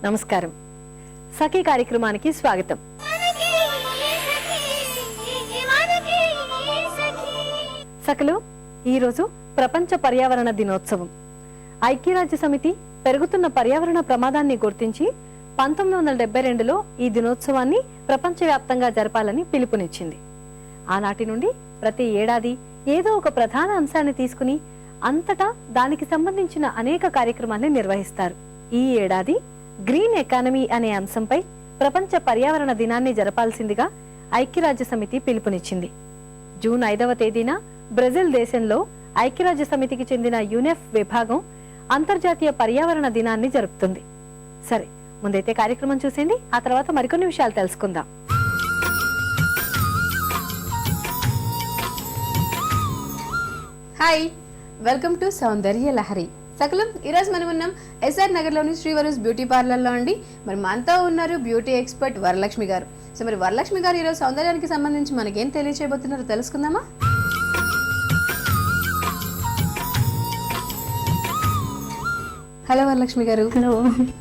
నమస్కారం. సఖీ కార్యక్రమానికి స్వాగతం. సఖలు, ఈరోజు ప్రపంచ పర్యావరణ దినోత్సవం. ఐక్యరాజ్య సమితి పెరుగుతున్న పర్యావరణ ప్రమాదాన్ని గుర్తించి 1972లో ఈ దినోత్సవాన్ని ప్రపంచవ్యాప్తంగా జరపాలని పిలుపునిచ్చింది. ఆనాటి నుండి ప్రతి ఏడాది ఏదో ఒక ప్రధాన అంశాన్ని తీసుకుని అంతటా దానికి సంబంధించిన అనేక కార్యక్రమాన్ని నిర్వహిస్తారు. ఈ ఏడాది గ్రీన్ ఎకానమీ అనే అంశంపై ప్రపంచ పర్యావరణ దినాన్ని జరపాల్సిందిగా ఐక్యరాజ్య సమితి పిలుపునిచ్చింది. జూన్ 5వ తేదీన బ్రెజిల్ దేశంలో ఐక్యరాజ్య సమితికి చెందిన యునెఫ్ విభాగం అంతర్జాతీయ పర్యావరణ దినాన్ని జరుపుతుంది. సరే, ముందైతే కార్యక్రమం చూసేయండి, ఆ తర్వాత మరికొన్ని విషయాలు తెలుసుకుందాం. హాయ్, వెల్కమ్ టు సౌందర్య లహరి. సకలం, ఈరోజు మనం ఉన్నాం ఎస్ఆర్ నగర్లోని శ్రీవరూస్ బ్యూటీ పార్లర్లో అండి. మరి మనతో ఉన్నారు బ్యూటీ ఎక్స్పర్ట్ వరలక్ష్మి గారు. సో మరి వరలక్ష్మి గారు ఈరోజు సౌందర్యానికి సంబంధించి మనకేం తెలియచేయబోతున్నారో తెలుసుకుందామా? హలో వరలక్ష్మి గారు. హలో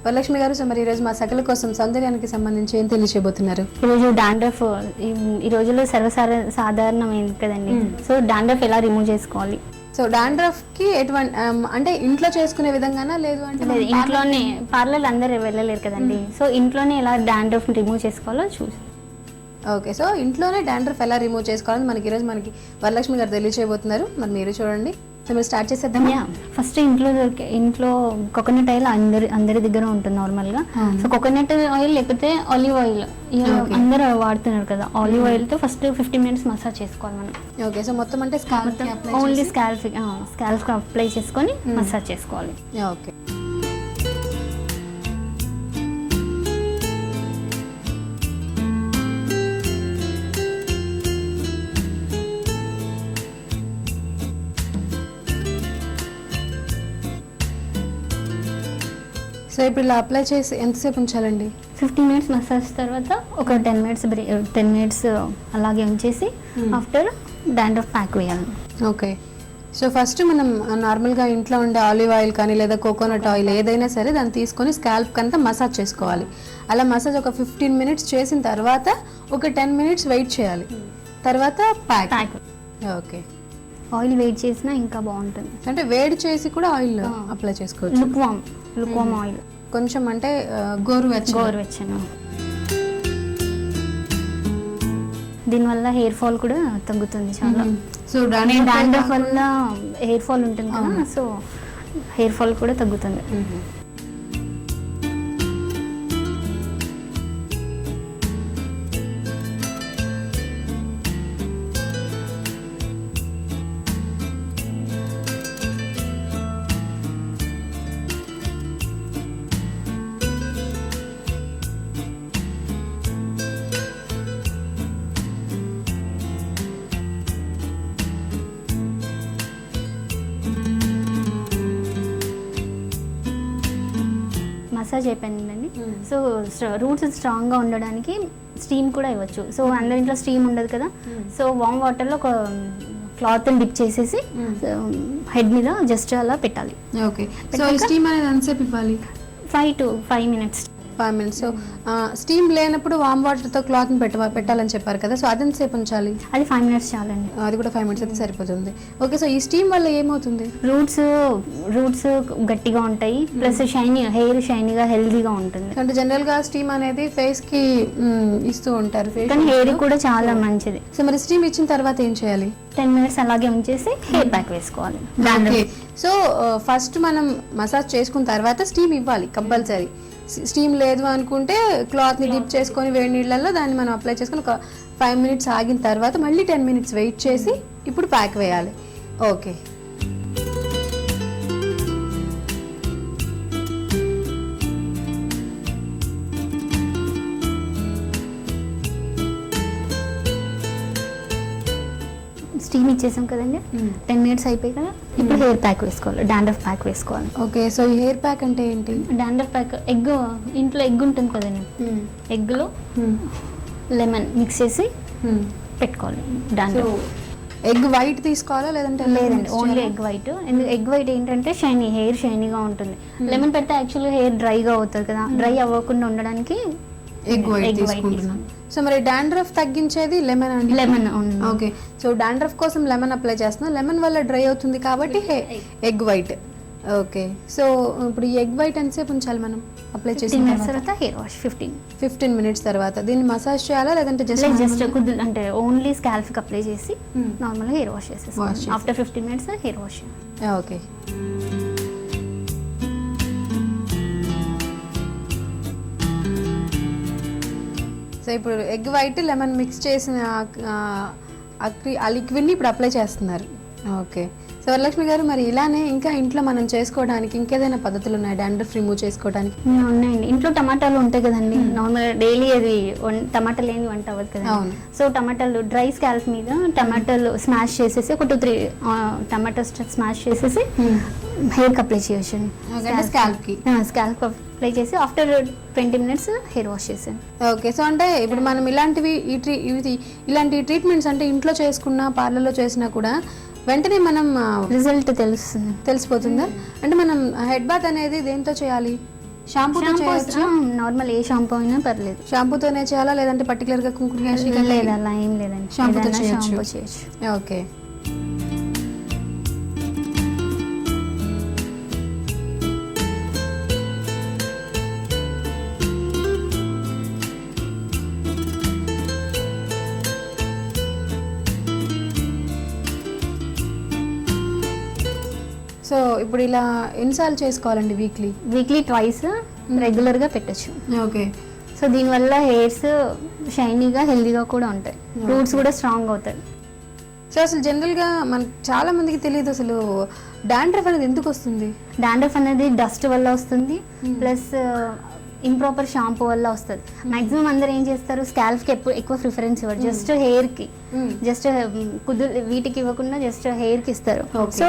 వరలక్ష్మి గారు, సో మరి ఈరోజు మా సకల కోసం సౌందర్యానికి సంబంధించి ఏం తెలియచేయబోతున్నారు? ఈరోజు డాండ్రఫ్ ఈ రోజుల్లో సాధారణమైంది కదండి. సో డాండ్రఫ్ ఎలా రిమూవ్ చేసుకోవాలి? సో డాండ్రఫ్ కి ఎటువంటి అంటే ఇంట్లో చేసుకునే విధంగానా, లేదు అంటే ఇంట్లోనే? పార్లర్ అందరు వెళ్ళలేరు కదండి, సో ఇంట్లోనే ఎలా డాండ్రఫ్ రిమూవ్ చేసుకోవాలో చూసి. ఓకే, సో ఇంట్లోనే డాండ్రఫ్ ఎలా రిమూవ్ చేసుకోవాలని ఈరోజు మనకి వరలక్ష్మి గారు తెలియచేయబోతున్నారు. మరి మీరు చూడండి. సో మీరు స్టార్ట్ చేసేద్దాం. ఫస్ట్ ఇంట్లో కోకోనట్ ఆయిల్ అందరి దగ్గర ఉంటుంది నార్మల్గా. సో కోకోనట్ ఆయిల్ లేకపోతే ఆలివ్ ఆయిల్ అందరూ వాడుతున్నారు కదా. ఆలివ్ ఆయిల్ తో ఫస్ట్ 15 minutes మసాజ్ చేసుకోవాలి మనం. ఓకే, సో మొత్తం అంటే ఓన్లీ స్కాల్ప్ అప్లై చేసుకొని మసాజ్ చేసుకోవాలి. ఓకే, సో ఇప్పుడు ఇలా అప్లై చేసి ఎంతసేపు ఉంచాలండి? 15 minutes మసాజ్ తర్వాత ఒక 10 minutes అలాగే ఉంచేసి ఆఫ్టర్ డాండ్రఫ్ ప్యాక్ వేయాలి. ఓకే, సో ఫస్ట్ మనం నార్మల్గా ఇంట్లో ఉండే ఆలివ్ ఆయిల్ కానీ లేదా కోకోనట్ ఆయిల్ ఏదైనా సరే దాన్ని తీసుకొని స్కాల్ప్ కంతా మసాజ్ చేసుకోవాలి. అలా మసాజ్ ఒక 15 minutes చేసిన తర్వాత ఒక 10 minutes వెయిట్ చేయాలి. తర్వాత ప్యాక్. ఓకే, ఆయిల్ వెయిట్ చేసినా ఇంకా బాగుంటుంది. అంటే వేడి చేసి కూడా ఆయిల్ అప్లై చేసుకోవచ్చు. లుక్వామ్ ఆయిల్ కొంచెం అంటే గోరువెచ్చను. దీనివల్ల హెయిర్ ఫాల్ కూడా తగ్గుతుంది చాలా. సో డాండ్రఫ్ వల్ల హెయిర్ ఫాల్ ఉంటుంది కదా, సో హెయిర్ ఫాల్ కూడా తగ్గుతుంది. మసాజ్ అయిపోయిందండి. సో రూట్స్ స్ట్రాంగ్గా ఉండడానికి స్టీమ్ కూడా ఇవ్వచ్చు. సో అందరింట్లో స్టీమ్ ఉండదు కదా, సో వామ్ వాటర్లో ఒక క్లాత్ డిప్ చేసేసి హెడ్ మీద జస్ట్ అలా పెట్టాలి. ఓకే, సో స్టీమ్ అనేది ఎంతసేపు ఇవ్వాలి? 5 to 5 minutes. 5 minutes. So steam లేనప్పుడు వామ్ వాటర్తో క్లాత్ని పెట్టాలని చెప్పారు కదా, సో అది ఎంతసేపు ఉంచాలి? అది 5 minutes చాలండి. అది కూడా 5 minutes అయితే సరిపోతుంది. ఓకే, సో ఈ స్టీమ్ వల్ల ఏమవుతుంది? రూట్స్ గట్టిగా ఉంటాయి, ప్లస్ హెయిర్ షైనీగా హెల్దీగా ఉంటుంది. అంటే జనరల్ గా స్టీమ్ అనేది ఫేస్ కి ఇస్తూ ఉంటారు, కానీ హెయిర్ కూడా చాలా మంచిది. సో మరి స్టీమ్ ఇచ్చిన తర్వాత ఏం చేయాలి? 10 minutes అలాగే ఉంచేసి హెయిర్ ప్యాక్ వేసుకోవాలి. సో ఫస్ట్ మనం మసాజ్ చేసుకున్న తర్వాత స్టీమ్ ఇవ్వాలి కంపల్సరీ. స్టీమ్ లేదు అనుకుంటే క్లాత్ని డిప్ చేసుకొని వేడి నీళ్ళల్లో దాన్ని మనం అప్లై చేసుకొని ఒక 5 minutes ఆగిన తర్వాత మళ్ళీ 10 minutes వెయిట్ చేసి ఇప్పుడు ప్యాక్ వేయాలి. ఓకే, స్టీమ్ ఇచ్చేసాం కదండి, 10 minutes అయిపోయి కదా. ఇప్పుడు హెయిర్ ప్యాక్ వేసుకోవాలి, డాండ్రఫ్ ప్యాక్ వేసుకోవాలి. ఓకే, సో ఈ హెయిర్ ప్యాక్ అంటే ఏంటి? డాండ్రఫ్ ప్యాక్ ఇంట్లో ఎగ్ ఉంటుంది కదండి, ఎగ్లో లెమన్ మిక్స్ చేసి పెట్టుకోవాలి డాండ్రఫ్. ఎగ్ వైట్ తీసుకోవాలా లేదంటే లేదండి, only egg white. Egg white ఏంటంటే హెయిర్ షైనీగా ఉంటుంది. లెమన్ పెడితే యాక్చువల్గా హెయిర్ డ్రైగా అవుతుంది కదా, డ్రై అవ్వకుండా ఉండడానికి ఎగ్ వైట్ తీసుకుంటున్నాం. సో మరి డాండ్రఫ్ తగ్గించేది లెమన్ అండి. లెమన్. ఓకే, సో డాండ్రఫ్ కోసం లెమన్ అప్లై చేస్తున్నాం. లెమన్ వల్ల డ్రై అవుతుంది కాబట్టి ఎగ్ వైట్. ఓకే, సో ఇప్పుడు ఈ ఎగ్ వైట్ ఎంతసేపు ఉంచాలి మనం అప్లై చేసిన తర్వాత హెయిర్ వాష్ 15 మినిట్స్ తర్వాత దీన్ని మసాజ్ చేయాలా లేదంటే జస్ట్ అంటే ఓన్లీ స్కాల్ఫ్ కి అప్లై చేసి నార్మల్గా హెయిర్ వాష్ చేసేసి after 15 minutes hair wash. Okay, so ఇప్పుడు ఎగ్ వైట్ లెమన్ మిక్స్ చేసిన ఆ లిక్విడ్ని ఇప్పుడు అప్లై చేస్తున్నారు. ఓకే, సో వరలక్ష్మి గారు మరి ఇలానే ఇంకా ఇంట్లో మనం చేసుకోవడానికి ఇంకేదైనా పద్ధతులు ఉన్నాయి డాండ్రఫ్ రిమూవ్ చేసుకోవడానికి? ఉన్నాయండి. ఇంట్లో టమాటాలు ఉంటాయి కదండి, నార్మల్ డైలీ అది టమాటాలు లేని వంట అవ్వదు కదా. సో టమాటాలు డ్రై స్కాల్ఫ్ మీద టమాటాలు స్మాష్ చేసేసి ఒక 2-3 టమాటోస్ స్మాష్ చేసేసి హెయిర్ కి అప్లై చేయొచ్చు. స్కాల్ఫ్ అప్లై చేసి ఆఫ్టర్ 20 మినిట్స్ హెయిర్ వాష్ చేసాను. ఓకే, సో అంటే ఇప్పుడు మనం ఇలాంటివి ఇలాంటి ట్రీట్మెంట్స్ అంటే ఇంట్లో చేసుకున్నా పార్లర్లో చేసినా కూడా వెంటనే మనం రిజల్ట్ తెలిసిపోతుందా? అంటే మనం హెడ్ బాత్ అనేది దేంతో చేయాలి? షాంపూతో చేయొచ్చు? నార్మల్ ఏ షాంపూ అయినా పర్లేదు. షాంపూతోనే చేయాలా లేదంటే పర్టికులర్ గా కుంకుమ లేదు, అలా ఏం లేదండి, షాంపూతో చేయొచ్చు. ఓకే, సో ఇప్పుడు ఇలా ఎన్నిసార్లు చేసుకోవాలండి? వీక్లీ ట్వైస్ రెగ్యులర్గా పెట్టచ్చు. ఓకే, సో దీనివల్ల హెయిర్స్ షైనీగా హెల్దీగా కూడా ఉంటాయి, రూట్స్ కూడా స్ట్రాంగ్ అవుతాయి. సో అసలు జనరల్గా మనకు చాలా మందికి తెలియదు అసలు డాండ్రఫ్ అనేది ఎందుకు వస్తుంది. డాండ్రఫ్ అనేది డస్ట్ వల్ల వస్తుంది, ప్లస్ ఇంప్రాపర్ షాంపూ వల్ల వస్తుంది. మాక్సిమం అందరు ఏం చేస్తారు, స్కాల్ఫ్ కి ఎక్కువ ప్రిఫరెన్స్ ఇవ్వరు, జస్ట్ హెయిర్ కి, జస్ట్ వీటికి ఇవ్వకుండా జస్ట్ హెయిర్ కి ఇస్తారు. సో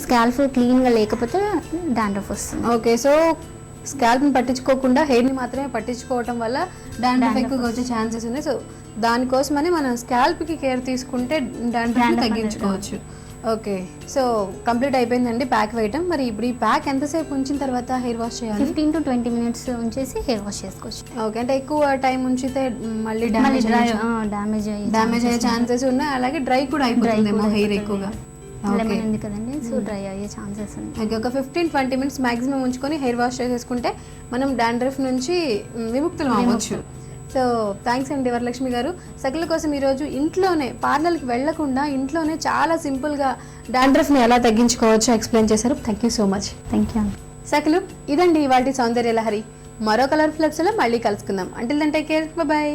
స్కాల్ఫ్ క్లీన్ గా లేకపోతే డాండ్రఫ్ వస్తుంది. ఓకే, సో స్కాల్ప్ ని పట్టించుకోకుండా హెయిర్ ని మాత్రమే పట్టించుకోవటం వల్ల డాండ్రఫ్ ఎక్కువగా వచ్చే ఛాన్సెస్ ఉన్నాయి. సో దానికోసమని మనం స్కాల్ప్ కి కేర్ తీసుకుంటే డాండ్రఫ్ తగ్గించుకోవచ్చు. ఓకే, సో కంప్లీట్ అయిపోయిందండి ప్యాక్ వేయటం. మరి ఇప్పుడు ఈ ప్యాక్ ఎంతసేపు ఉంచిన తర్వాత హెయిర్ వాష్ చేయాలి? 15 to 20 మినిట్స్ ఉంచేసి హెయిర్ వాష్ చేసుకోవచ్చు. ఓకే, అంటే ఎక్కువ టైం ఉంచితే మళ్ళీ డ్యామేజ్ అయ్యే ఛాన్సెస్ ఉన్నాయి, అలాగే డ్రై కూడా అయిపోతుందేమో హెయిర్ ఎక్కువగా. లెమన్ ఉంది కదండి, సో డ్రై అయ్యే ఛాన్సెస్ ఉన్నాయి. ఓకే, ఒక 15-20 మినిట్స్ మాక్సిమం ఉంచుకొని హెయిర్ వాష్ చేసేసుకుంటే మనం డాండ్రఫ్ నుంచి విముక్తులు అవ్వచ్చు. సో థ్యాంక్స్ అండి వరలక్ష్మి గారు. సకల కోసం ఈరోజు ఇంట్లోనే పార్లర్కి వెళ్లకుండా ఇంట్లోనే చాలా సింపుల్గా డాండ్రఫ్ని ఎలా తగ్గించుకోవచ్చో ఎక్స్ప్లెయిన్ చేశారు. Thank you so much. Thank you. సకలు, ఇదండి ఇవాల్టి సౌందర్య లహరి. మరో కలర్ ఫ్లెక్స్లో మళ్ళీ కలుసుకుందాం. Until then take care, by.